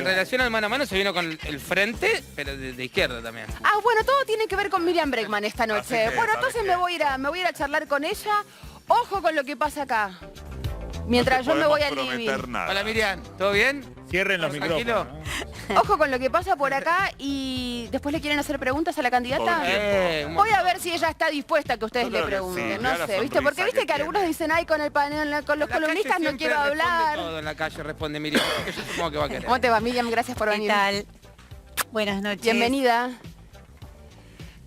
En relación al mano a mano se vino con el frente, pero de izquierda también. Ah, bueno, todo tiene que ver con Miriam Bregman esta noche. que, Bueno, ¿sabes entonces qué? me voy a ir a charlar con ella. Ojo con lo que pasa acá. Mientras yo me voy al living. Hola Miriam, ¿todo bien? Cierren los Tranquilo. micrófonos, ¿no? Ojo con lo que pasa por acá y después le quieren hacer preguntas a la candidata. Voy a ver si ella está dispuesta a que ustedes Yo le creo que pregunten. sí, no mira la sé, ¿viste? sonrisa Porque viste que que algunos tiene. dicen, ay, con el panel, con los En la calle columnistas no siempre quiero responde hablar. todo en la calle responde Miriam. Yo supongo que va a querer. ¿Cómo te va, Miriam? Gracias por ¿Qué venir. tal? Buenas noches. Bienvenida.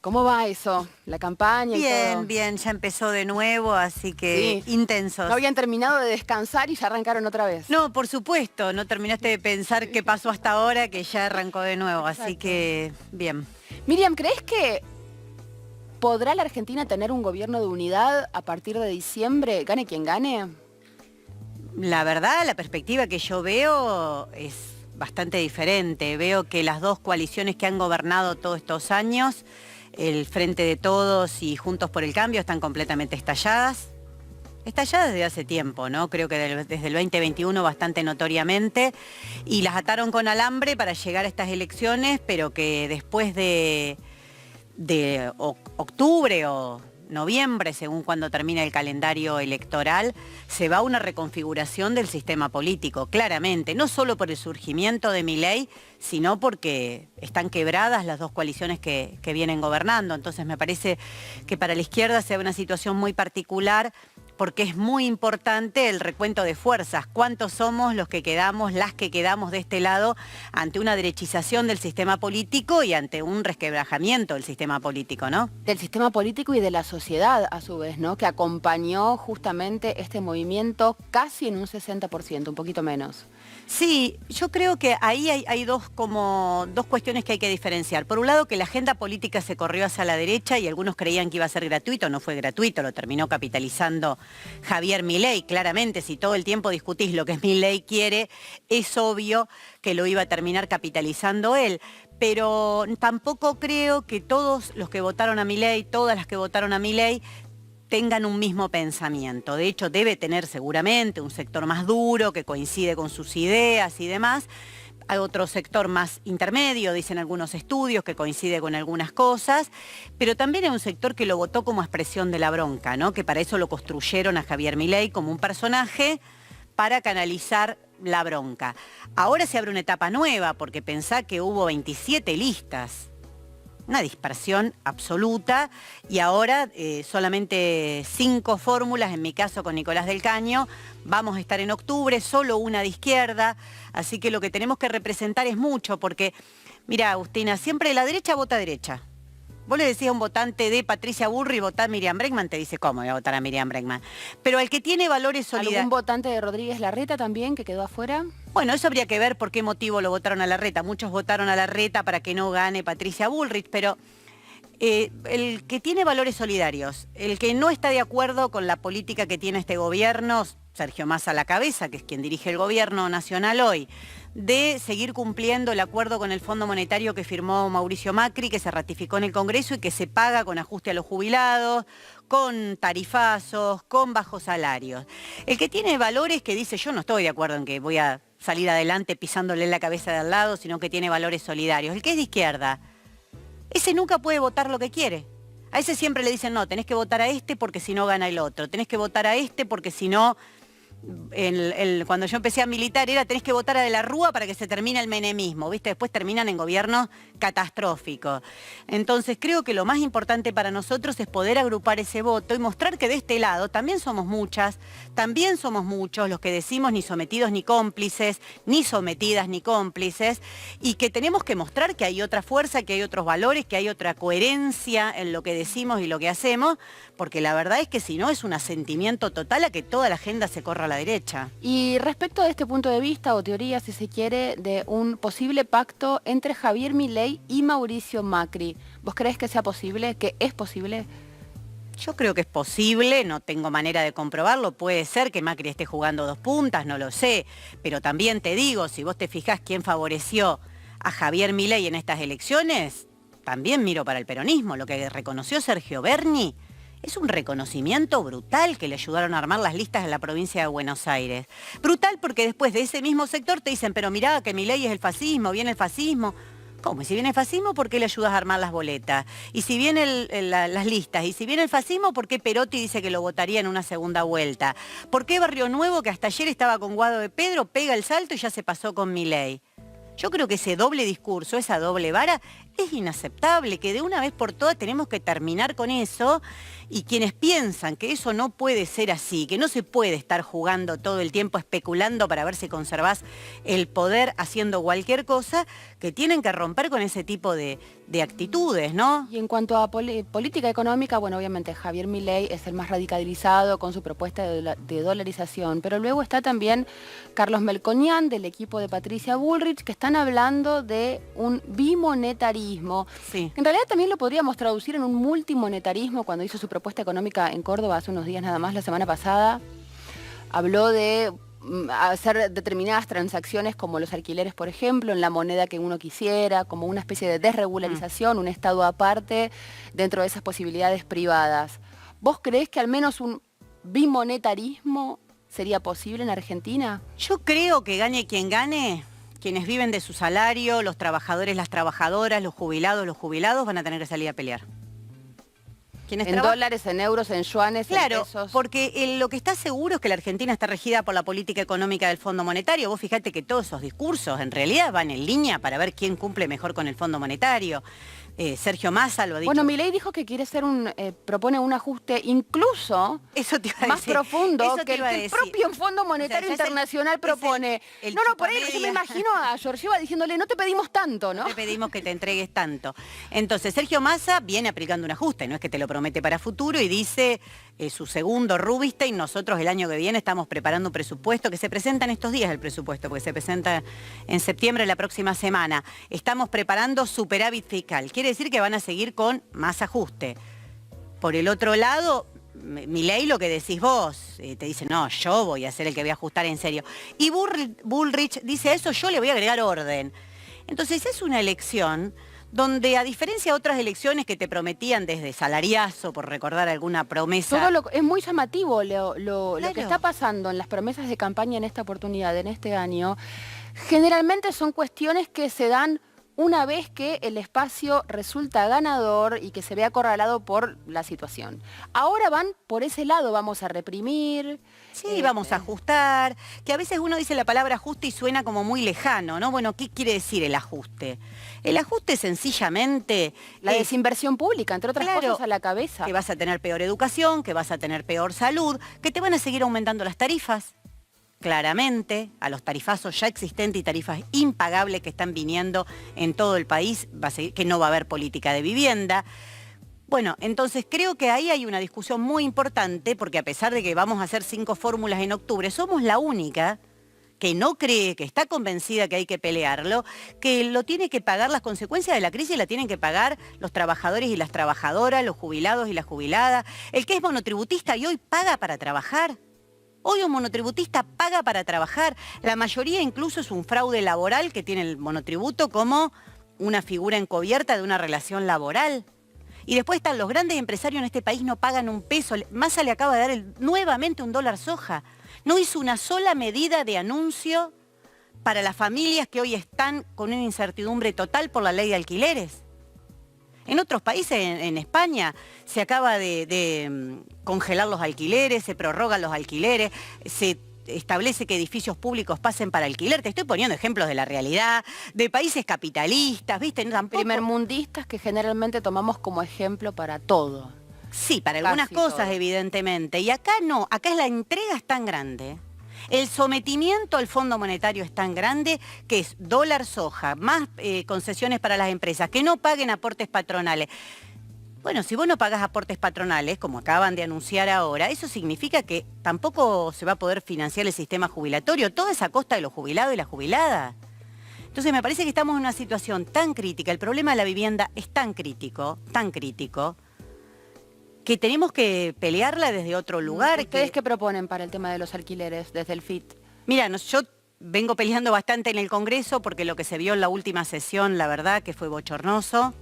¿Cómo va eso? La campaña y todo. Bien, bien, ya empezó de nuevo, así que Sí. intensos. No habían terminado de descansar y ya arrancaron otra vez. No, por supuesto, no terminaste de pensar qué pasó hasta ahora, que ya arrancó de nuevo, así Exacto. que bien. Miriam, ¿crees que podrá la Argentina tener un gobierno de unidad a partir de diciembre? Gane quien gane. La verdad, la perspectiva que yo veo es bastante diferente. Veo que las dos coaliciones que han gobernado todos estos años, el Frente de Todos y Juntos por el Cambio, están completamente estalladas. Estalladas desde hace tiempo, ¿no? Creo que desde el 2021 bastante notoriamente. Y las ataron con alambre para llegar a estas elecciones, pero que después de octubre o noviembre, según cuando termina el calendario electoral, se va a una reconfiguración del sistema político, claramente, no solo por el surgimiento de Milei, sino porque están quebradas las dos coaliciones que vienen gobernando. Entonces me parece que para la izquierda se ve una situación muy particular, porque es muy importante el recuento de fuerzas. ¿Cuántos somos los que quedamos, las que quedamos de este lado ante una derechización del sistema político y ante un resquebrajamiento del sistema político, ¿no? Del sistema político y de la sociedad, a su vez, ¿no? Que acompañó justamente este movimiento casi en un 60%, un poquito menos. Sí, yo creo que ahí hay dos cuestiones que hay que diferenciar. Por un lado, que la agenda política se corrió hacia la derecha y algunos creían que iba a ser gratuito, no fue gratuito, lo terminó capitalizando Javier Milei. Claramente, si todo el tiempo discutís lo que Milei quiere, es obvio que lo iba a terminar capitalizando él. Pero tampoco creo que todos los que votaron a Milei, todas las que votaron a Milei, tengan un mismo pensamiento. De hecho, debe tener seguramente un sector más duro, que coincide con sus ideas y demás. Hay otro sector más intermedio, dicen algunos estudios, que coincide con algunas cosas, pero también hay un sector que lo votó como expresión de la bronca, ¿no? Que para eso lo construyeron a Javier Milei como un personaje para canalizar la bronca. Ahora se abre una etapa nueva, porque pensá que hubo 27 listas. Una dispersión absoluta, y ahora solamente 5 fórmulas, en mi caso con Nicolás del Caño. Vamos a estar en octubre, solo una de izquierda, así que lo que tenemos que representar es mucho, porque, mira, Agustina, siempre la derecha vota derecha. Vos le decís a un votante de Patricia Bullrich, votá a Miriam Bregman, te dice, ¿cómo voy a votar a Miriam Bregman? Pero el que tiene valores solidarios... ¿Algún votante de Rodríguez Larreta también que quedó afuera? Bueno, eso habría que ver por qué motivo lo votaron a Larreta. Muchos votaron a Larreta para que no gane Patricia Bullrich, pero el que tiene valores solidarios, el que no está de acuerdo con la política que tiene este gobierno, Sergio Massa a la cabeza, que es quien dirige el gobierno nacional hoy, de seguir cumpliendo el acuerdo con el Fondo Monetario que firmó Mauricio Macri, que se ratificó en el Congreso y que se paga con ajuste a los jubilados, con tarifazos, con bajos salarios. El que tiene valores que dice, yo no estoy de acuerdo en que voy a salir adelante pisándole la cabeza de al lado, sino que tiene valores solidarios. El que es de izquierda, ese nunca puede votar lo que quiere. A ese siempre le dicen, no, tenés que votar a este porque si no gana el otro, tenés que votar a este porque si no... Cuando yo empecé a militar era tenés que votar a De la Rúa para que se termine el menemismo, ¿viste? Después terminan en gobiernos catastróficos. Entonces creo que lo más importante para nosotros es poder agrupar ese voto y mostrar que de este lado también somos muchas, también somos muchos los que decimos ni sometidos ni cómplices, ni sometidas ni cómplices, y que tenemos que mostrar que hay otra fuerza, que hay otros valores, que hay otra coherencia en lo que decimos y lo que hacemos, porque la verdad es que si no es un asentimiento total a que toda la agenda se corra a la derecha. Y respecto de este punto de vista o teoría, si se quiere, de un posible pacto entre Javier Milei y Mauricio Macri, ¿vos creés que sea posible? ¿Que es posible? Yo creo que es posible, no tengo manera de comprobarlo, puede ser que Macri esté jugando dos puntas, no lo sé, pero también te digo, si vos te fijás quién favoreció a Javier Milei en estas elecciones, también miro para el peronismo, lo que reconoció Sergio Berni Es un reconocimiento brutal que le ayudaron a armar las listas en la provincia de Buenos Aires. Brutal porque después de ese mismo sector te dicen, pero mirá que Milei es el fascismo, viene el fascismo. ¿Cómo? Y si viene el fascismo, ¿por qué le ayudas a armar las boletas? Y si vienen las listas, y si viene el fascismo, ¿por qué Perotti dice que lo votaría en una segunda vuelta? ¿Por qué Barrio Nuevo, que hasta ayer estaba con Guado de Pedro, pega el salto y ya se pasó con Milei? Yo creo que ese doble discurso, esa doble vara, es inaceptable, que de una vez por todas tenemos que terminar con eso, y quienes piensan que eso no puede ser así, que no se puede estar jugando todo el tiempo especulando para ver si conservás el poder haciendo cualquier cosa, que tienen que romper con ese tipo de actitudes, ¿no? Y en cuanto a política económica, bueno, obviamente Javier Milei es el más radicalizado con su propuesta de dolarización, pero luego está también Carlos Melconian del equipo de Patricia Bullrich, que están hablando de un bimonetarismo. Sí. En realidad también lo podríamos traducir en un multimonetarismo. Cuando hizo su propuesta económica en Córdoba hace unos días nada más, la semana pasada, habló de hacer determinadas transacciones como los alquileres, por ejemplo, en la moneda que uno quisiera, como una especie de desregularización, un estado aparte dentro de esas posibilidades privadas. ¿Vos creés que al menos un bimonetarismo sería posible en Argentina? Yo creo que gane quien gane, quienes viven de su salario, los trabajadores, las trabajadoras, los jubilados van a tener que salir a pelear. En dólares, en euros, en yuanes, claro, en pesos. Porque lo que está seguro es que la Argentina está regida por la política económica del Fondo Monetario. Vos fijate que todos esos discursos en realidad van en línea para ver quién cumple mejor con el Fondo Monetario. Sergio Massa lo ha dicho. Bueno, Milei dijo que quiere propone un ajuste incluso eso te iba a más decir. profundo Eso que el propio Fondo Monetario Internacional propone. No, por ahí yo me imagino a Georgieva diciéndole, no te pedimos tanto, ¿no? No te pedimos que te entregues tanto. Entonces, Sergio Massa viene aplicando un ajuste, no es que te lo promete para futuro, y dice su segundo Rubinstein, nosotros el año que viene estamos preparando un presupuesto que se presenta en estos días, el presupuesto, porque se presenta en septiembre la próxima semana. Estamos preparando superávit fiscal. Quiere decir que van a seguir con más ajuste. Por el otro lado, Milei, lo que decís vos, te dice, no, yo voy a ser el que voy a ajustar en serio. Y Bullrich dice, a eso yo le voy a agregar orden. Entonces es una elección donde, a diferencia de otras elecciones que te prometían desde salariazo, por recordar alguna promesa... Es muy llamativo lo Claro. que está pasando en las promesas de campaña en esta oportunidad, en este año. Generalmente son cuestiones que se dan una vez que el espacio resulta ganador y que se ve acorralado por la situación. Ahora van por ese lado, vamos a reprimir. Sí, vamos a ajustar, que a veces uno dice la palabra ajuste y suena como muy lejano, ¿no? Bueno, ¿qué quiere decir el ajuste? El ajuste sencillamente... La desinversión pública, entre otras cosas, a la cabeza. Que vas a tener peor educación, que vas a tener peor salud, que te van a seguir aumentando las tarifas. Claramente, a los tarifazos ya existentes y tarifas impagables que están viniendo en todo el país, que no va a haber política de vivienda. Bueno, entonces creo que ahí hay una discusión muy importante, porque a pesar de que vamos a hacer 5 fórmulas en octubre, somos la única que no cree, que está convencida que hay que pelearlo, que lo tiene que pagar, las consecuencias de la crisis la tienen que pagar los trabajadores y las trabajadoras, los jubilados y las jubiladas. El que es monotributista y hoy paga para trabajar. Hoy un monotributista paga para trabajar. La mayoría incluso es un fraude laboral que tiene el monotributo como una figura encubierta de una relación laboral. Y después están los grandes empresarios en este país, no pagan un peso. Massa le acaba de dar nuevamente $1 soja. No hizo una sola medida de anuncio para las familias que hoy están con una incertidumbre total por la ley de alquileres. En otros países, en España, se acaba de congelar los alquileres, se prorrogan los alquileres, se establece que edificios públicos pasen para alquiler. Te estoy poniendo ejemplos de la realidad, de países capitalistas, ¿viste? Tampoco... Primermundistas que generalmente tomamos como ejemplo para todo. Sí, para algunas cosas, evidentemente. Y acá no, acá la entrega es tan grande. El sometimiento al Fondo Monetario es tan grande que es dólar soja, más concesiones para las empresas, que no paguen aportes patronales. Bueno, si vos no pagás aportes patronales, como acaban de anunciar ahora, eso significa que tampoco se va a poder financiar el sistema jubilatorio, todo es a costa de los jubilados y las jubiladas. Entonces me parece que estamos en una situación tan crítica, el problema de la vivienda es tan crítico, que tenemos que pelearla desde otro lugar. ¿Ustedes qué proponen para el tema de los alquileres desde el FIT? Mira, yo vengo peleando bastante en el Congreso porque lo que se vio en la última sesión, la verdad que fue bochornoso,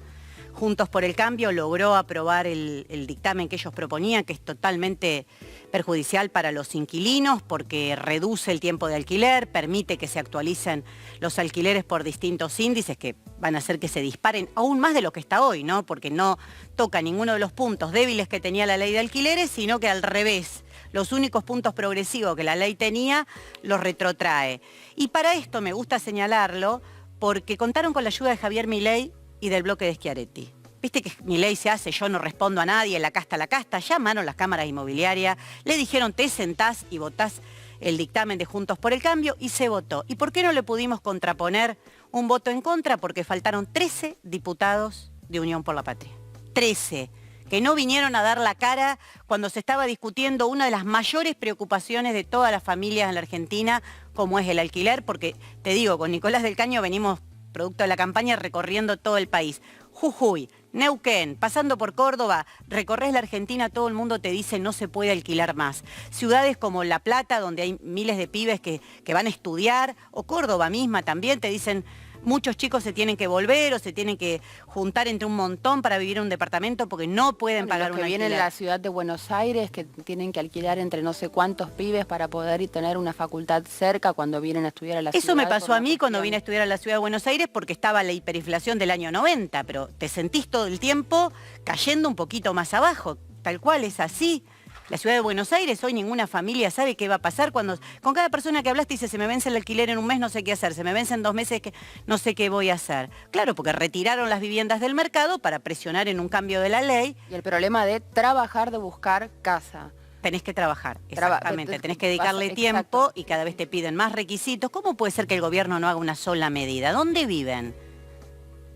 Juntos por el Cambio logró aprobar el dictamen que ellos proponían, que es totalmente perjudicial para los inquilinos porque reduce el tiempo de alquiler, permite que se actualicen los alquileres por distintos índices que van a hacer que se disparen aún más de lo que está hoy, ¿no? Porque no toca ninguno de los puntos débiles que tenía la ley de alquileres, sino que al revés, los únicos puntos progresivos que la ley tenía los retrotrae. Y para esto me gusta señalarlo porque contaron con la ayuda de Javier Milei y del bloque de Schiaretti. Viste que Milei se hace, yo no respondo a nadie, la casta, llamaron las cámaras inmobiliarias, le dijeron te sentás y votás el dictamen de Juntos por el Cambio y se votó. ¿Y por qué no le pudimos contraponer un voto en contra? Porque faltaron 13 diputados de Unión por la Patria. 13, que no vinieron a dar la cara cuando se estaba discutiendo una de las mayores preocupaciones de todas las familias en la Argentina, como es el alquiler, porque te digo, con Nicolás del Caño venimos, producto de la campaña, recorriendo todo el país. Jujuy, Neuquén, pasando por Córdoba, recorres la Argentina, todo el mundo te dice no se puede alquilar más. Ciudades como La Plata, donde hay miles de pibes que van a estudiar, o Córdoba misma también, te dicen muchos chicos se tienen que volver o se tienen que juntar entre un montón para vivir en un departamento porque no pueden pagar un alquiler. Los que vienen de la ciudad de Buenos Aires, que tienen que alquilar entre no sé cuántos pibes para poder ir tener una facultad cerca cuando vienen a estudiar a la ciudad. Eso me pasó a mí cuando vine a estudiar a la ciudad de Buenos Aires porque estaba la hiperinflación del año 90, pero te sentís todo el tiempo cayendo un poquito más abajo, tal cual es así. La ciudad de Buenos Aires, hoy ninguna familia sabe qué va a pasar cuando... Con cada persona que hablas te dice, se me vence el alquiler en un mes, no sé qué hacer, se me vence en 2 meses, que no sé qué voy a hacer. Claro, porque retiraron las viviendas del mercado para presionar en un cambio de la ley. Y el problema de trabajar, de buscar casa. Tenés que trabajar, exactamente, tenés que dedicarle tiempo y cada vez te piden más requisitos. ¿Cómo puede ser que el gobierno no haga una sola medida? ¿Dónde viven?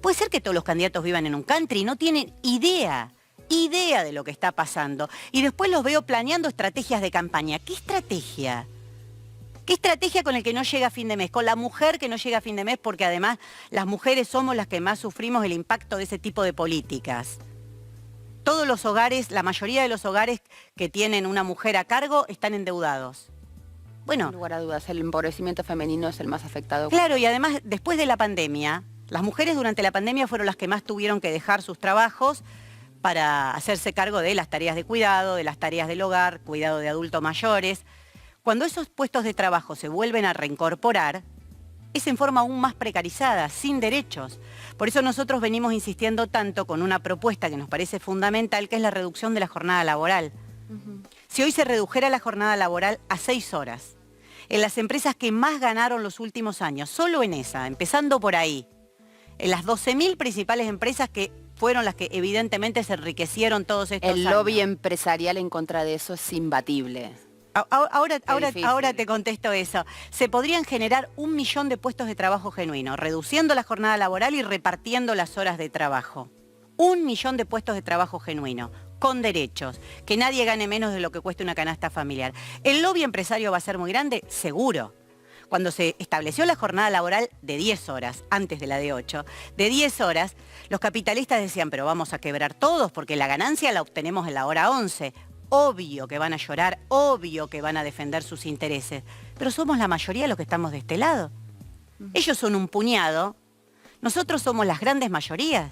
Puede ser que todos los candidatos vivan en un country y no tienen idea de lo que está pasando. Y después los veo planeando estrategias de campaña. ¿Qué estrategia? ¿Qué estrategia con el que no llega a fin de mes? Con la mujer que no llega a fin de mes, porque además las mujeres somos las que más sufrimos el impacto de ese tipo de políticas. Todos los hogares, la mayoría de los hogares que tienen una mujer a cargo están endeudados. Bueno, sin lugar a dudas, el empobrecimiento femenino es el más afectado. Claro, y además después de la pandemia, las mujeres durante la pandemia fueron las que más tuvieron que dejar sus trabajos para hacerse cargo de las tareas de cuidado, de las tareas del hogar, cuidado de adultos mayores. Cuando esos puestos de trabajo se vuelven a reincorporar, es en forma aún más precarizada, sin derechos. Por eso nosotros venimos insistiendo tanto con una propuesta que nos parece fundamental, que es la reducción de la jornada laboral. Si hoy se redujera la jornada laboral a 6 horas, en las empresas que más ganaron los últimos años, solo en esa, empezando por ahí, en las 12.000 principales empresas que fueron las que evidentemente se enriquecieron todos estos años. El lobby empresarial en contra de eso es imbatible. Ahora te contesto eso. Se podrían generar 1 millón de puestos de trabajo genuino, reduciendo la jornada laboral y repartiendo las horas de trabajo. 1 millón de puestos de trabajo genuino, con derechos, que nadie gane menos de lo que cueste una canasta familiar. ¿El lobby empresario va a ser muy grande? Seguro. Cuando se estableció la jornada laboral de 10 horas, antes de la de 8, de 10 horas, los capitalistas decían, pero vamos a quebrar todos porque la ganancia la obtenemos en la hora 11. Obvio que van a llorar, obvio que van a defender sus intereses, pero somos la mayoría los que estamos de este lado. Ellos son un puñado, nosotros somos las grandes mayorías.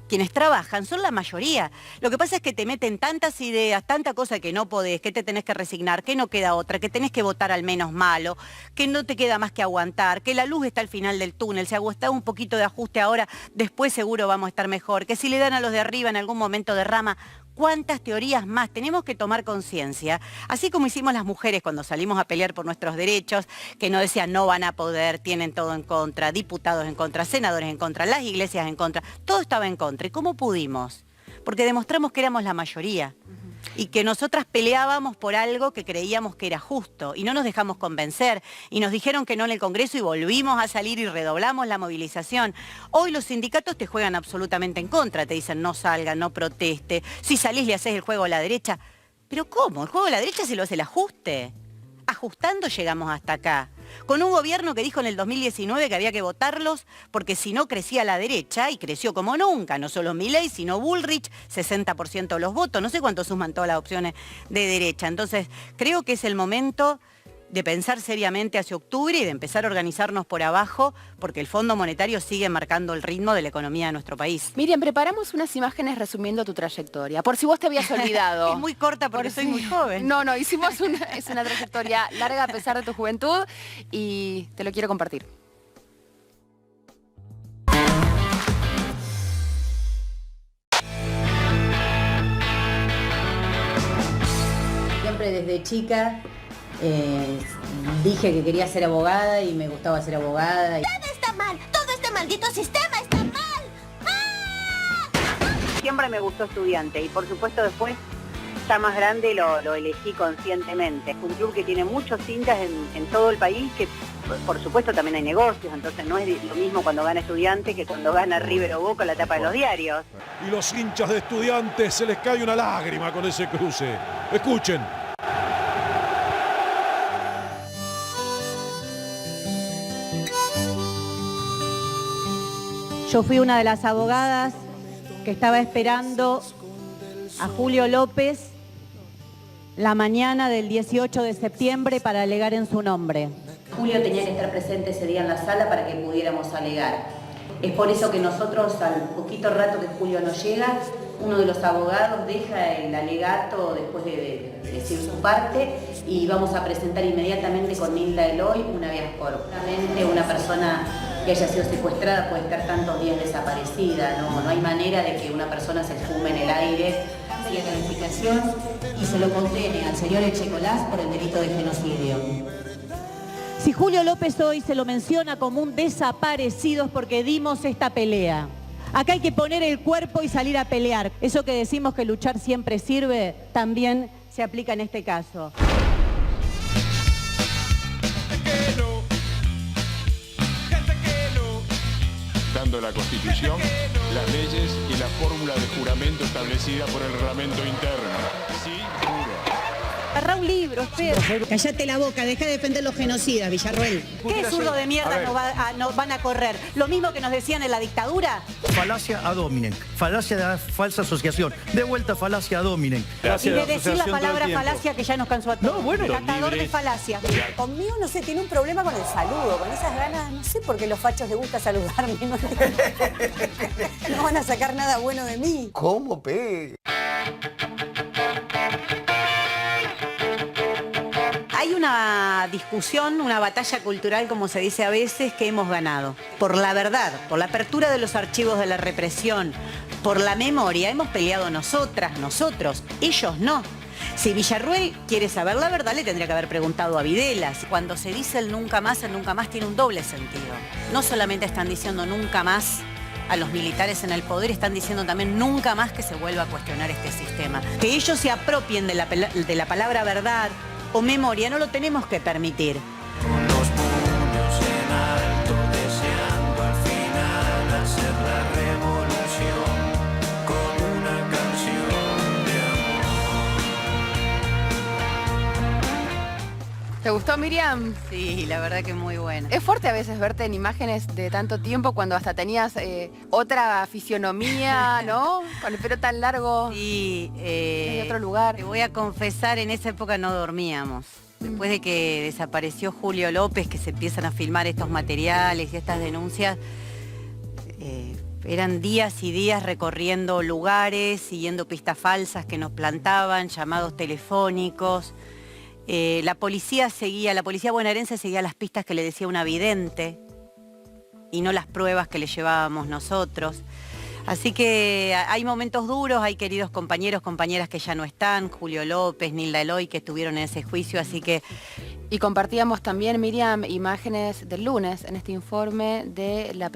Quienes trabajan son la mayoría. Lo que pasa es que te meten tantas ideas, tanta cosa que no podés, que te tenés que resignar, que no queda otra, que tenés que votar al menos malo, que no te queda más que aguantar, que la luz está al final del túnel, si aguantás un poquito de ajuste ahora, después seguro vamos a estar mejor, que si le dan a los de arriba en algún momento derrama. ¿Cuántas teorías más? Tenemos que tomar conciencia, así como hicimos las mujeres cuando salimos a pelear por nuestros derechos, que no decían no van a poder, tienen todo en contra, diputados en contra, senadores en contra, las iglesias en contra, todo estaba en contra. ¿Y cómo pudimos? Porque demostramos que éramos la mayoría y que nosotras peleábamos por algo que creíamos que era justo y no nos dejamos convencer y nos dijeron que no en el Congreso y volvimos a salir y redoblamos la movilización. Hoy los sindicatos te juegan absolutamente en contra, te dicen no salgan, no proteste, si salís le haces el juego a la derecha. ¿Pero cómo? El juego a la derecha se lo hace el ajuste. Ajustando llegamos hasta acá. Con un gobierno que dijo en el 2019 que había que votarlos porque si no crecía la derecha, y creció como nunca, no solo Milei, sino Bullrich, 60% de los votos, no sé cuánto suman todas las opciones de derecha. Entonces, creo que es el momento de pensar seriamente hacia octubre y de empezar a organizarnos por abajo, porque el Fondo Monetario sigue marcando el ritmo de la economía de nuestro país. Miriam, preparamos unas imágenes resumiendo tu trayectoria, por si vos te habías olvidado. Es muy corta porque soy muy joven. No, hicimos es una trayectoria larga a pesar de tu juventud y te lo quiero compartir. Siempre desde chica dije que quería ser abogada y me gustaba ser abogada. Todo está mal, todo este maldito sistema está mal. ¡Ah! Siempre me gustó estudiante y por supuesto después, ya más grande, lo elegí conscientemente. Un club que tiene muchos hinchas en todo el país, que por supuesto también hay negocios, entonces no es lo mismo cuando gana Estudiante que cuando gana River o Boca la tapa de los diarios. Y los hinchas de Estudiantes se les cae una lágrima con ese cruce. Escuchen. Yo fui una de las abogadas que estaba esperando a Julio López la mañana del 18 de septiembre para alegar en su nombre. Julio tenía que estar presente ese día en la sala para que pudiéramos alegar. Es por eso que nosotros, al poquito rato que Julio no llega, uno de los abogados deja el alegato después de decir su parte y vamos a presentar inmediatamente con Nilda Eloy un habeas corpus. Realmente una persona que haya sido secuestrada puede estar tantos días desaparecida, no hay manera de que una persona se esfume en el aire. La calificación y se lo condene al señor Echecolás por el delito de genocidio. Si Julio López hoy se lo menciona como un desaparecido es porque dimos esta pelea. Acá hay que poner el cuerpo y salir a pelear. Eso que decimos que luchar siempre sirve, también se aplica en este caso. Dando la Constitución, las leyes y la fórmula de juramento establecida por el reglamento interno. Sí, juro. Agarrá un libro, espera. Cállate la boca, deja de defender los genocidas, Villarroel. ¿Qué zurdo de mierda nos van a correr? ¿Lo mismo que nos decían en la dictadura? Falacia ad hominem, falacia de falsa asociación, de vuelta falacia ad hominem. Y de decir la palabra falacia que ya nos cansó a todos. No, bueno. Catador de falacia. Conmigo, no sé, tiene un problema con el saludo, con esas ganas, no sé por qué los fachos les gusta saludarme. No van a sacar nada bueno de mí. ¿Cómo pe? Hay una discusión, una batalla cultural, como se dice a veces, que hemos ganado. Por la verdad, por la apertura de los archivos de la represión, por la memoria, hemos peleado nosotras, nosotros, ellos no. Si Villarruel quiere saber la verdad, le tendría que haber preguntado a Videla. Cuando se dice el nunca más tiene un doble sentido. No solamente están diciendo nunca más a los militares en el poder, están diciendo también nunca más que se vuelva a cuestionar este sistema. Que ellos se apropien de la palabra verdad o memoria, no lo tenemos que permitir. Con los puños en alto, deseando al final hacer la revolución con una canción de amor. ¿Te gustó, Miriam? Sí, la verdad que muy buena. Es fuerte a veces verte en imágenes de tanto tiempo cuando hasta tenías otra fisionomía, ¿no? Con el pelo tan largo. Sí, de otro lugar. Te voy a confesar, en esa época no dormíamos. Después de que desapareció Julio López, que se empiezan a filmar estos materiales y estas denuncias, eran días y días recorriendo lugares, siguiendo pistas falsas que nos plantaban, llamados telefónicos. La policía bonaerense seguía las pistas que le decía una vidente y no las pruebas que le llevábamos nosotros. Así que hay momentos duros, hay queridos compañeros, compañeras que ya no están, Julio López, Nilda Eloy, que estuvieron en ese juicio, así que... Y compartíamos también, Miriam, imágenes del lunes en este informe de la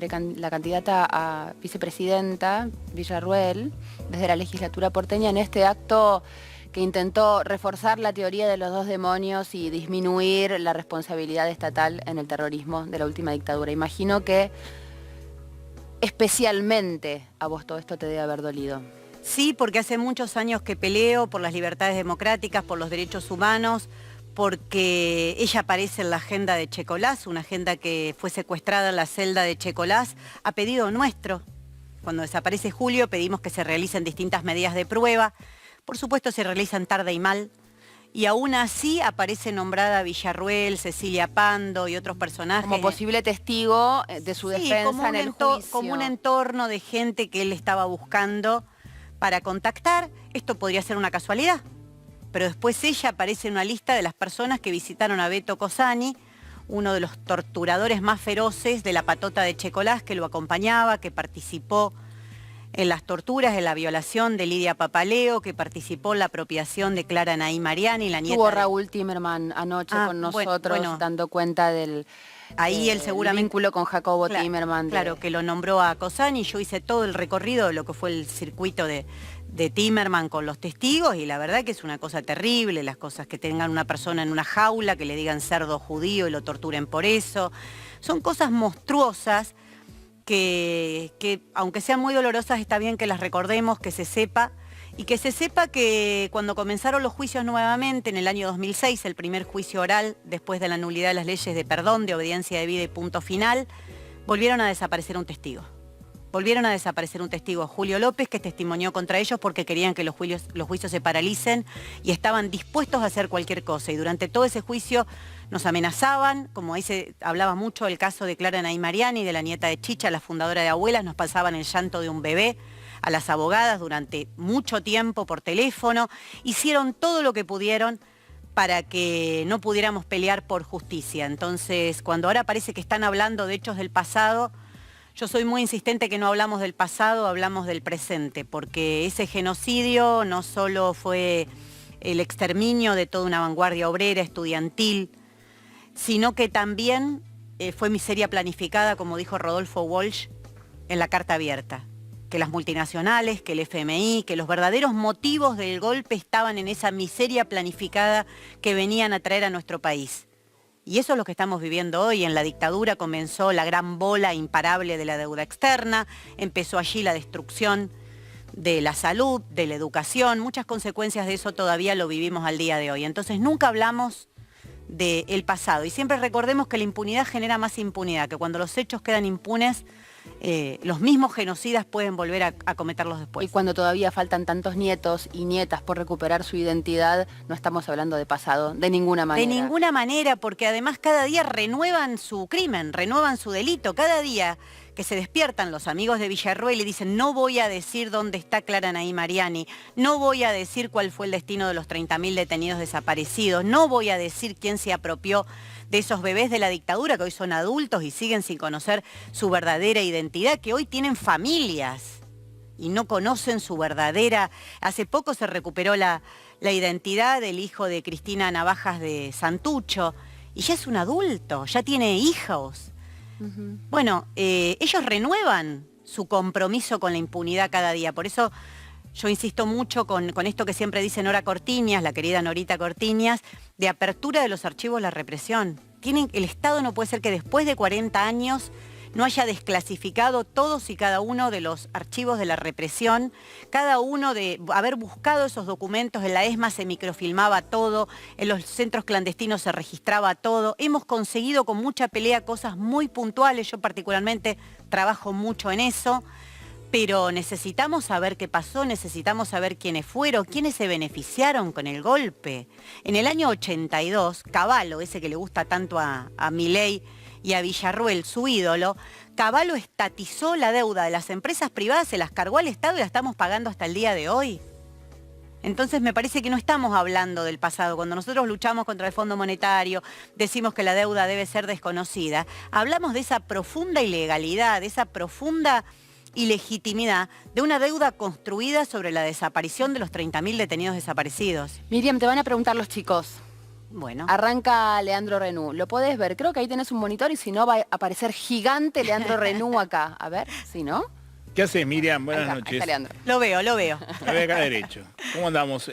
candidata a vicepresidenta, Villarruel, desde la legislatura porteña, en este acto que intentó reforzar la teoría de los dos demonios y disminuir la responsabilidad estatal en el terrorismo de la última dictadura. Imagino que especialmente a vos todo esto te debe haber dolido. Sí, porque hace muchos años que peleo por las libertades democráticas, por los derechos humanos, porque ella aparece en la agenda de Echecolás, una agenda que fue secuestrada en la celda de Echecolás a pedido nuestro. Cuando desaparece Julio pedimos que se realicen distintas medidas de prueba. Por supuesto se realizan tarde y mal y aún así aparece nombrada Villarruel, Cecilia Pando y otros personajes. Como posible testigo de su defensa en el juicio. Como un entorno de gente que él estaba buscando para contactar. Esto podría ser una casualidad, pero después ella aparece en una lista de las personas que visitaron a Beto Cosani, uno de los torturadores más feroces de la patota de Checolás, que lo acompañaba, que participó en las torturas, en la violación de Lidia Papaleo, que participó en la apropiación de Clara Nay Mariani, la nieta. Estuvo Raúl Timerman anoche con nosotros, dando cuenta del ahí él seguramente, vínculo con Jacobo Timerman. Claro, que lo nombró a Cosani. Yo hice todo el recorrido de lo que fue el circuito de Timerman con los testigos, y la verdad que es una cosa terrible, las cosas que tengan una persona en una jaula, que le digan cerdo judío y lo torturen por eso. Son cosas monstruosas que aunque sean muy dolorosas, está bien que las recordemos, que se sepa, y que se sepa que cuando comenzaron los juicios nuevamente en el año 2006, el primer juicio oral después de la nulidad de las leyes de perdón, de obediencia debida y punto final, volvieron a desaparecer un testigo. Volvieron a desaparecer un testigo, Julio López, que testimonió contra ellos porque querían que los juicios se paralicen y estaban dispuestos a hacer cualquier cosa. Y durante todo ese juicio nos amenazaban, como ahí se hablaba mucho del caso de Clara Nay Mariani, de la nieta de Chicha, la fundadora de Abuelas, nos pasaban el llanto de un bebé a las abogadas durante mucho tiempo por teléfono. Hicieron todo lo que pudieron para que no pudiéramos pelear por justicia. Entonces, cuando ahora parece que están hablando de hechos del pasado, yo soy muy insistente que no hablamos del pasado, hablamos del presente, porque ese genocidio no solo fue el exterminio de toda una vanguardia obrera, estudiantil, sino que también fue miseria planificada, como dijo Rodolfo Walsh en la Carta Abierta, que las multinacionales, que el FMI, que los verdaderos motivos del golpe estaban en esa miseria planificada que venían a traer a nuestro país. Y eso es lo que estamos viviendo hoy. En la dictadura comenzó la gran bola imparable de la deuda externa, empezó allí la destrucción de la salud, de la educación, muchas consecuencias de eso todavía lo vivimos al día de hoy. Entonces nunca hablamos del pasado y siempre recordemos que la impunidad genera más impunidad, que cuando los hechos quedan impunes, los mismos genocidas pueden volver a cometerlos después. Y cuando todavía faltan tantos nietos y nietas por recuperar su identidad, no estamos hablando de pasado, de ninguna manera. De ninguna manera, porque además cada día renuevan su crimen, renuevan su delito. Cada día que se despiertan los amigos de Villarruel y dicen no voy a decir dónde está Clara Nay Mariani, no voy a decir cuál fue el destino de los 30.000 detenidos desaparecidos, no voy a decir quién se apropió de esos bebés de la dictadura que hoy son adultos y siguen sin conocer su verdadera identidad, que hoy tienen familias y no conocen su verdadera. Hace poco se recuperó la identidad del hijo de Cristina Navajas de Santucho y ya es un adulto, ya tiene hijos. Bueno, ellos renuevan su compromiso con la impunidad cada día, por eso yo insisto mucho con esto que siempre dice Nora Cortiñas, la querida Norita Cortiñas, de apertura de los archivos de la represión. El Estado no puede ser que después de 40 años no haya desclasificado todos y cada uno de los archivos de la represión, cada uno de haber buscado esos documentos. En la ESMA se microfilmaba todo, en los centros clandestinos se registraba todo. Hemos conseguido con mucha pelea cosas muy puntuales, yo particularmente trabajo mucho en eso, pero necesitamos saber qué pasó, necesitamos saber quiénes fueron, quiénes se beneficiaron con el golpe. En el año 82, Cavallo, ese que le gusta tanto a Milei y a Villarruel, su ídolo, Cavallo estatizó la deuda de las empresas privadas, se las cargó al Estado y la estamos pagando hasta el día de hoy. Entonces me parece que no estamos hablando del pasado. Cuando nosotros luchamos contra el Fondo Monetario, decimos que la deuda debe ser desconocida, hablamos de esa profunda ilegalidad, de esa profunda ilegitimidad de una deuda construida sobre la desaparición de los 30.000 detenidos desaparecidos. Miriam, te van a preguntar los chicos. Bueno. Arranca Leandro Renú. Lo podés ver, creo que ahí tenés un monitor y si no va a aparecer gigante Leandro Renú acá. A ver, si no. ¿Qué haces, Miriam? Buenas Ahí noches. está Leandro. Lo veo. Lo veo acá derecho. ¿Cómo andamos?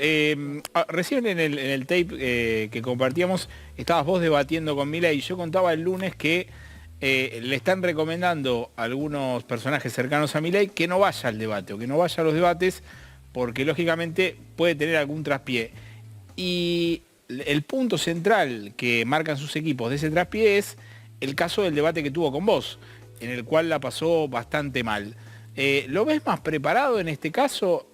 Recién en el tape que compartíamos, estabas vos debatiendo con Milei y yo contaba el lunes que le están recomendando a algunos personajes cercanos a Milei que no vaya al debate o que no vaya a los debates porque lógicamente puede tener algún traspié. Y el punto central que marcan sus equipos de ese traspié es el caso del debate que tuvo con vos, en el cual la pasó bastante mal. ¿Lo ves más preparado en este caso?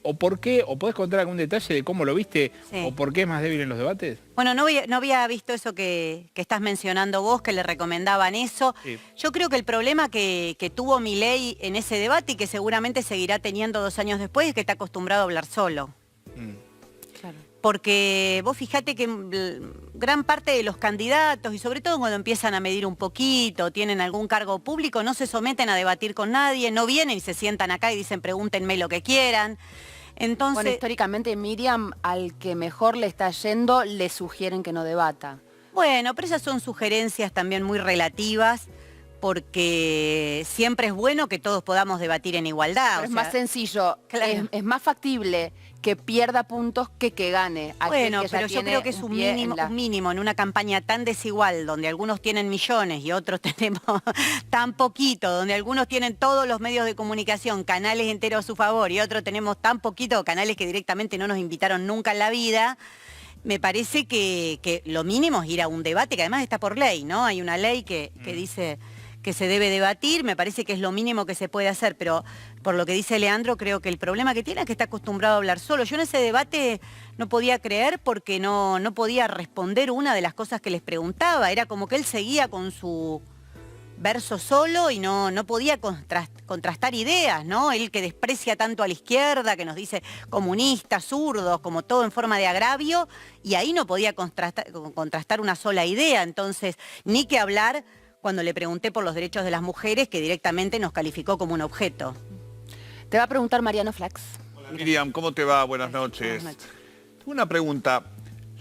¿O por qué? ¿O podés contar algún detalle de cómo lo viste? Sí. ¿O por qué es más débil en los debates? Bueno, no había visto eso que estás mencionando vos, que le recomendaban eso. Sí. Yo creo que el problema que tuvo Milei en ese debate y que seguramente seguirá teniendo 2 años después es que está acostumbrado a hablar solo. Claro. Porque vos fijate que gran parte de los candidatos, y sobre todo cuando empiezan a medir un poquito, tienen algún cargo público, no se someten a debatir con nadie, no vienen y se sientan acá y dicen pregúntenme lo que quieran. Entonces, Bueno, históricamente Miriam, al que mejor le está yendo, le sugieren que no debata. bueno, pero esas son sugerencias también muy relativas, porque siempre es bueno que todos podamos debatir en igualdad. Pero o es sea, más sencillo, claro. es más factible que pierda puntos que gane. Bueno, que ya pero yo tiene creo que es un pie en mínimo, la- un mínimo en una campaña tan desigual, donde algunos tienen millones y otros tenemos tan poquito, donde algunos tienen todos los medios de comunicación, canales enteros a su favor, y otros tenemos tan poquito, canales que directamente no nos invitaron nunca en la vida. Me parece que lo mínimo es ir a un debate, que además está por ley, ¿no? Hay una ley que dice que se debe debatir, me parece que es lo mínimo que se puede hacer, pero por lo que dice Leandro, creo que el problema que tiene es que está acostumbrado a hablar solo. Yo en ese debate no podía creer porque no podía responder una de las cosas que les preguntaba, era como que él seguía con su verso solo y no podía contrastar ideas, ¿no? Él que desprecia tanto a la izquierda, que nos dice comunistas, zurdos, como todo en forma de agravio, y ahí no podía contrastar una sola idea, entonces, ni que hablar cuando le pregunté por los derechos de las mujeres, que directamente nos calificó como un objeto. Te va a preguntar Mariano Flax. Hola Miriam, ¿cómo te va? Buenas noches. Buenas noches. Tengo una pregunta.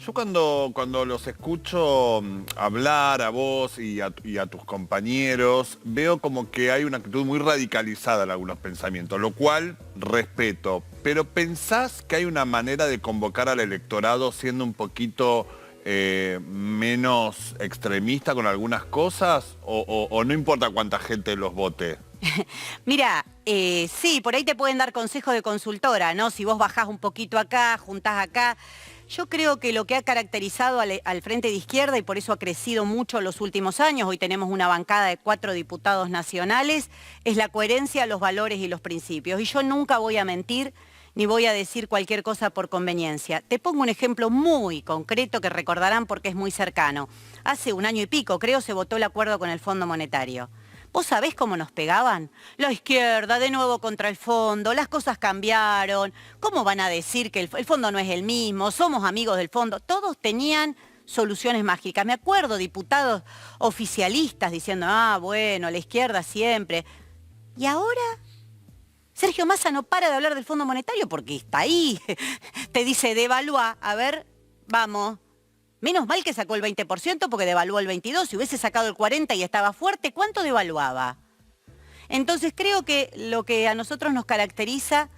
Yo cuando los escucho hablar a vos y a tus compañeros, veo como que hay una actitud muy radicalizada en algunos pensamientos, lo cual respeto. Pero ¿pensás que hay una manera de convocar al electorado siendo un poquito menos extremista con algunas cosas? ¿O no importa cuánta gente los vote? Mira, sí, por ahí te pueden dar consejos de consultora, ¿no? Si vos bajás un poquito acá, juntás acá. Yo creo que lo que ha caracterizado al Frente de Izquierda, y por eso ha crecido mucho en los últimos años, hoy tenemos una bancada de 4 diputados nacionales, es la coherencia, los valores y los principios. Y yo nunca voy a mentir ni voy a decir cualquier cosa por conveniencia. Te pongo un ejemplo muy concreto que recordarán porque es muy cercano. Hace 1 año y pico, creo, se votó el acuerdo con el Fondo Monetario. ¿Vos sabés cómo nos pegaban? La izquierda, de nuevo contra el fondo, las cosas cambiaron. ¿Cómo van a decir que el fondo no es el mismo? Somos amigos del fondo. Todos tenían soluciones mágicas. Me acuerdo diputados oficialistas diciendo, bueno, la izquierda siempre. ¿Y ahora? Sergio Massa no para de hablar del Fondo Monetario porque está ahí. Te dice, devalúa, a ver, vamos. Menos mal que sacó el 20% porque devaluó el 22%. Si hubiese sacado el 40% y estaba fuerte, ¿cuánto devaluaba? Entonces creo que lo que a nosotros nos caracteriza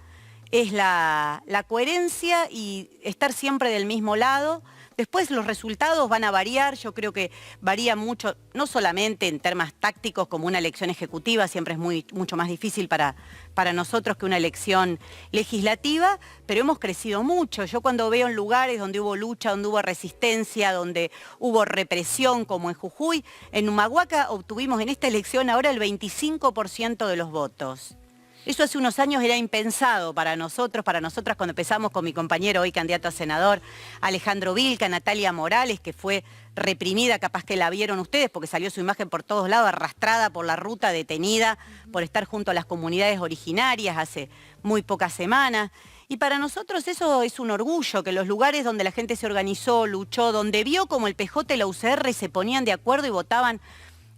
es la coherencia y estar siempre del mismo lado. Después los resultados van a variar, yo creo que varía mucho, no solamente en temas tácticos como una elección ejecutiva, siempre es mucho más difícil para nosotros que una elección legislativa, pero hemos crecido mucho. Yo cuando veo en lugares donde hubo lucha, donde hubo resistencia, donde hubo represión, como en Jujuy, en Humahuaca obtuvimos en esta elección ahora el 25% de los votos. Eso hace unos años era impensado para nosotros, para nosotras cuando empezamos con mi compañero hoy candidato a senador, Alejandro Vilca, Natalia Morales, que fue reprimida, capaz que la vieron ustedes porque salió su imagen por todos lados, arrastrada por la ruta, detenida por estar junto a las comunidades originarias hace muy pocas semanas. Y para nosotros eso es un orgullo, que los lugares donde la gente se organizó, luchó, donde vio como el PJ y la UCR se ponían de acuerdo y votaban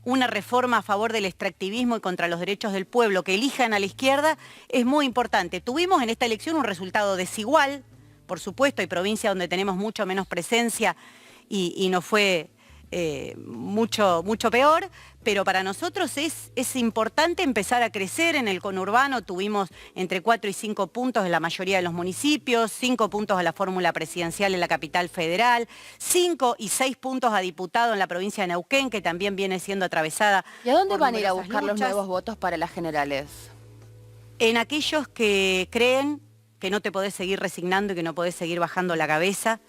una reforma a favor del extractivismo y contra los derechos del pueblo, que elijan a la izquierda, es muy importante. Tuvimos en esta elección un resultado desigual, por supuesto, hay provincias donde tenemos mucho menos presencia y no fue mucho peor, pero para nosotros es importante empezar a crecer en el conurbano. Tuvimos entre 4 y 5 puntos en la mayoría de los municipios, 5 puntos a la fórmula presidencial en la capital federal, 5 y 6 puntos a diputado en la provincia de Neuquén, que también viene siendo atravesada. ¿Y a dónde por van a ir a numerosas buscar los luchas. nuevos votos para las generales? En aquellos que creen que no te podés seguir resignando y que no podés seguir bajando la cabeza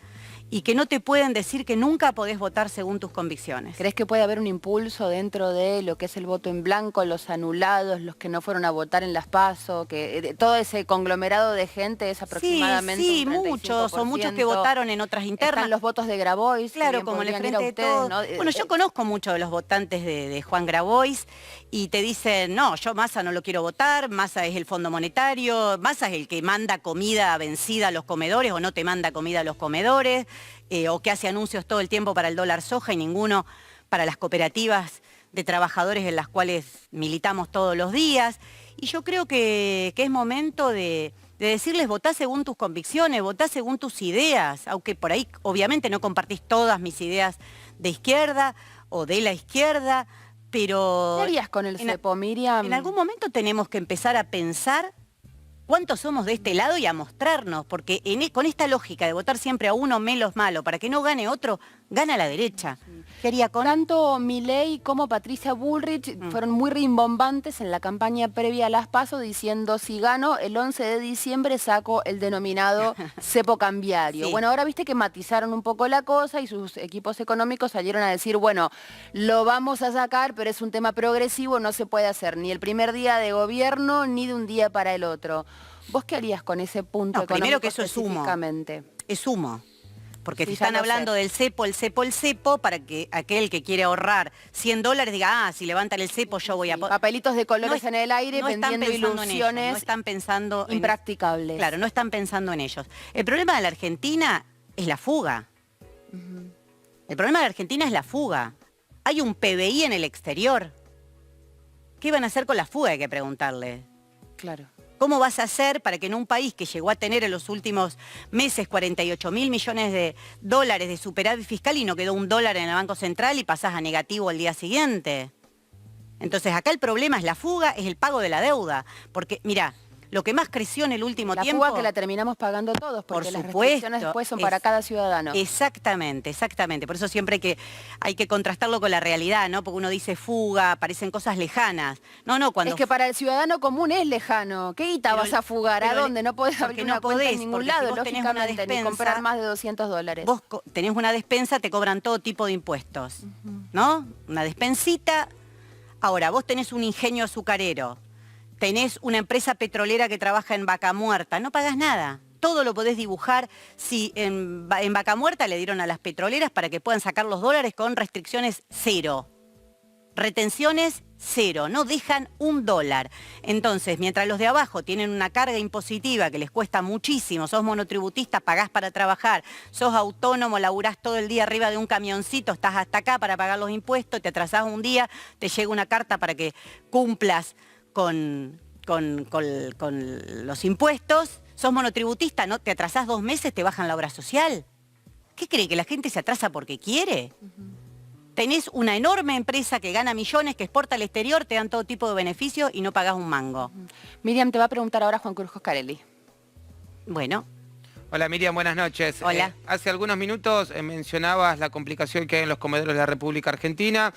y que no te pueden decir que nunca podés votar según tus convicciones. ¿Crees que puede haber un impulso dentro de lo que es el voto en blanco, los anulados, los que no fueron a votar en las PASO, que todo ese conglomerado de gente es aproximadamente Sí, un 35%? muchos, o muchos que votaron en otras internas. Están los votos de Grabois. Claro, como en el Frente de Todos. ¿no? Bueno, yo conozco muchos de los votantes de Juan Grabois y te dicen, no, yo Massa no lo quiero votar, Massa es el Fondo Monetario, Massa es el que manda comida vencida a los comedores o no te manda comida a los comedores, o que hace anuncios todo el tiempo para el dólar soja y ninguno para las cooperativas de trabajadores en las cuales militamos todos los días. Y yo creo que es momento de decirles, votá según tus convicciones, votá según tus ideas, aunque por ahí obviamente no compartís todas mis ideas de izquierda o de la izquierda, pero... ¿Qué harías con el cepo, Miriam? En algún momento tenemos que empezar a pensar cuántos somos de este lado y a mostrarnos, porque con esta lógica de votar siempre a uno menos malo para que no gane otro, gana la derecha. ¿Qué haría con...? Tanto Milei como Patricia Bullrich fueron muy rimbombantes en la campaña previa a las PASO diciendo, si gano el 11 de diciembre saco el denominado cepo cambiario. Sí. Bueno, ahora viste que matizaron un poco la cosa y sus equipos económicos salieron a decir, bueno, lo vamos a sacar, pero es un tema progresivo, no se puede hacer ni el primer día de gobierno ni de un día para el otro. ¿Vos qué harías con ese punto No, económico primero que eso es humo. específicamente? Es humo. Porque Sí, te ya están lo hablando sé. del cepo, el cepo, para que aquel que quiere ahorrar $100 diga, si levantan el cepo yo voy a... Papelitos de colores No en el aire no están vendiendo pensando en ellos, ilusiones no están pensando en... impracticables. Claro, no están pensando en ellos. El problema de la Argentina es la fuga. El problema de la Argentina es la fuga. Hay un PBI en el exterior. ¿Qué van a hacer con la fuga? Hay que preguntarle. Claro. ¿Cómo vas a hacer para que en un país que llegó a tener en los últimos meses 48.000 millones de dólares de superávit fiscal y no quedó $1 en el Banco Central y pasás a negativo al día siguiente? Entonces acá el problema es la fuga, es el pago de la deuda. Porque, mirá, lo que más creció en el último tiempo... La fuga que la terminamos pagando todos, porque por las supuesto, restricciones después son para cada ciudadano. Exactamente, exactamente. Por eso siempre hay que contrastarlo con la realidad, ¿no? Porque uno dice fuga, parecen cosas lejanas. No, cuando... Es que para el ciudadano común es lejano. ¿Qué guita vas a fugar? ¿A dónde? No podés abrir una cuenta en ningún lado, si vos tenés una lógicamente, ni comprar más de $200. Vos tenés una despensa, te cobran todo tipo de impuestos, ¿no? Una despensita. Ahora, vos tenés un ingenio azucarero, tenés una empresa petrolera que trabaja en Vaca Muerta, no pagás nada. Todo lo podés dibujar. Si en Vaca Muerta le dieron a las petroleras para que puedan sacar los dólares con restricciones cero. Retenciones cero, no dejan $1. Entonces, mientras los de abajo tienen una carga impositiva que les cuesta muchísimo, sos monotributista, pagás para trabajar, sos autónomo, laburás todo el día arriba de un camioncito, estás hasta acá para pagar los impuestos, te atrasás un día, te llega una carta para que cumplas con los impuestos, sos monotributista, ¿no? Te atrasás 2 meses, te bajan la obra social. ¿Qué cree? ¿Que la gente se atrasa porque quiere? Tenés una enorme empresa que gana millones, que exporta al exterior, te dan todo tipo de beneficios y no pagás un mango. Miriam, te va a preguntar ahora Juan Cruz Coscarelli. Bueno. Hola Miriam, buenas noches. Hola. Hace algunos minutos mencionabas la complicación que hay en los comedores de la República Argentina.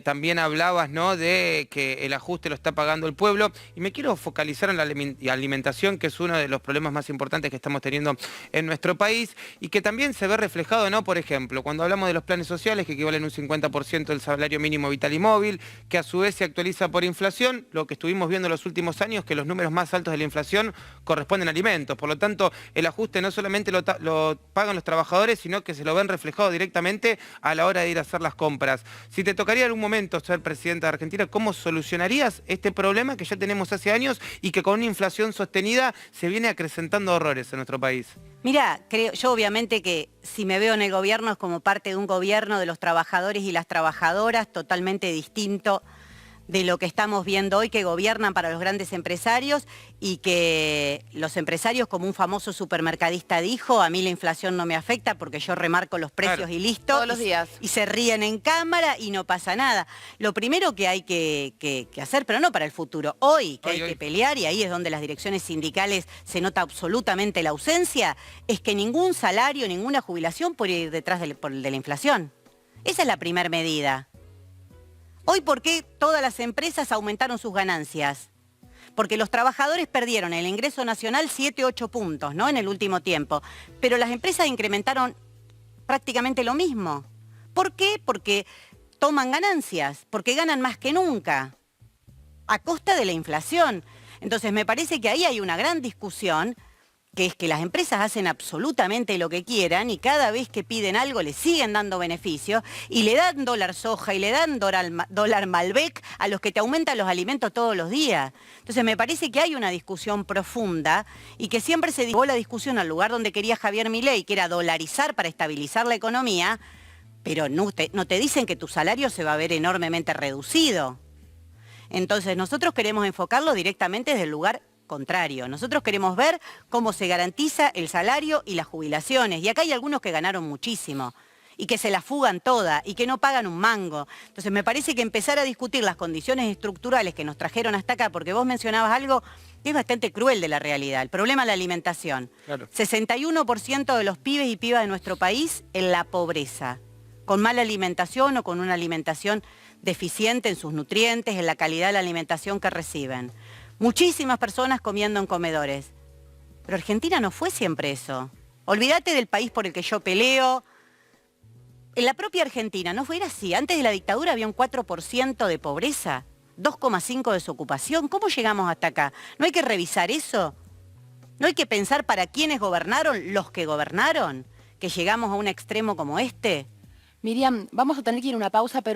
También hablabas, ¿no?, de que el ajuste lo está pagando el pueblo. Y me quiero focalizar en la alimentación, que es uno de los problemas más importantes que estamos teniendo en nuestro país y que también se ve reflejado, ¿no? Por ejemplo, cuando hablamos de los planes sociales que equivalen un 50% del salario mínimo vital y móvil, que a su vez se actualiza por inflación, lo que estuvimos viendo en los últimos años, que los números más altos de la inflación corresponden a alimentos. Por lo tanto, el ajuste no solamente lo pagan los trabajadores, sino que se lo ven reflejado directamente a la hora de ir a hacer las compras. Si te tocaría en algún momento ser presidenta de Argentina, ¿cómo solucionarías este problema que ya tenemos hace años y que con una inflación sostenida se viene acrecentando horrores en nuestro país? Mira, yo obviamente que si me veo en el gobierno es como parte de un gobierno de los trabajadores y las trabajadoras totalmente distinto de lo que estamos viendo hoy, que gobiernan para los grandes empresarios y que los empresarios, como un famoso supermercadista dijo, a mí la inflación no me afecta porque yo remarco los precios, claro, y listo. Todos los días. Y se ríen en cámara y no pasa nada. Lo primero que hay que hacer, pero no para el futuro, hoy que hay que pelear, y ahí es donde las direcciones sindicales se nota absolutamente la ausencia, es que ningún salario, ninguna jubilación puede ir detrás de la inflación. Esa es la primera medida. Hoy, ¿por qué todas las empresas aumentaron sus ganancias? Porque los trabajadores perdieron el ingreso nacional 7, 8 puntos, ¿no?, en el último tiempo. Pero las empresas incrementaron prácticamente lo mismo. ¿Por qué? Porque toman ganancias, porque ganan más que nunca, a costa de la inflación. Entonces me parece que ahí hay una gran discusión, que es que las empresas hacen absolutamente lo que quieran y cada vez que piden algo le siguen dando beneficios y le dan dólar soja y le dan dólar Malbec a los que te aumentan los alimentos todos los días. Entonces me parece que hay una discusión profunda y que siempre se llevó la discusión al lugar donde quería Javier Milei, que era dolarizar para estabilizar la economía, pero no te dicen que tu salario se va a ver enormemente reducido. Entonces nosotros queremos enfocarlo directamente desde el lugar contrario. Nosotros queremos ver cómo se garantiza el salario y las jubilaciones. Y acá hay algunos que ganaron muchísimo y que se la fugan toda y que no pagan un mango. Entonces me parece que empezar a discutir las condiciones estructurales que nos trajeron hasta acá, porque vos mencionabas algo que es bastante cruel de la realidad, el problema de la alimentación. Claro. 61% de los pibes y pibas de nuestro país en la pobreza, con mala alimentación o con una alimentación deficiente en sus nutrientes, en la calidad de la alimentación que reciben. Muchísimas personas comiendo en comedores. Pero Argentina no fue siempre eso. Olvídate del país por el que yo peleo. En la propia Argentina no fue así. Antes de la dictadura había un 4% de pobreza, 2,5% de desocupación. ¿Cómo llegamos hasta acá? ¿No hay que revisar eso? ¿No hay que pensar para quiénes gobernaron los que gobernaron? ¿Que llegamos a un extremo como este? Miriam, vamos a tener que ir a una pausa, pero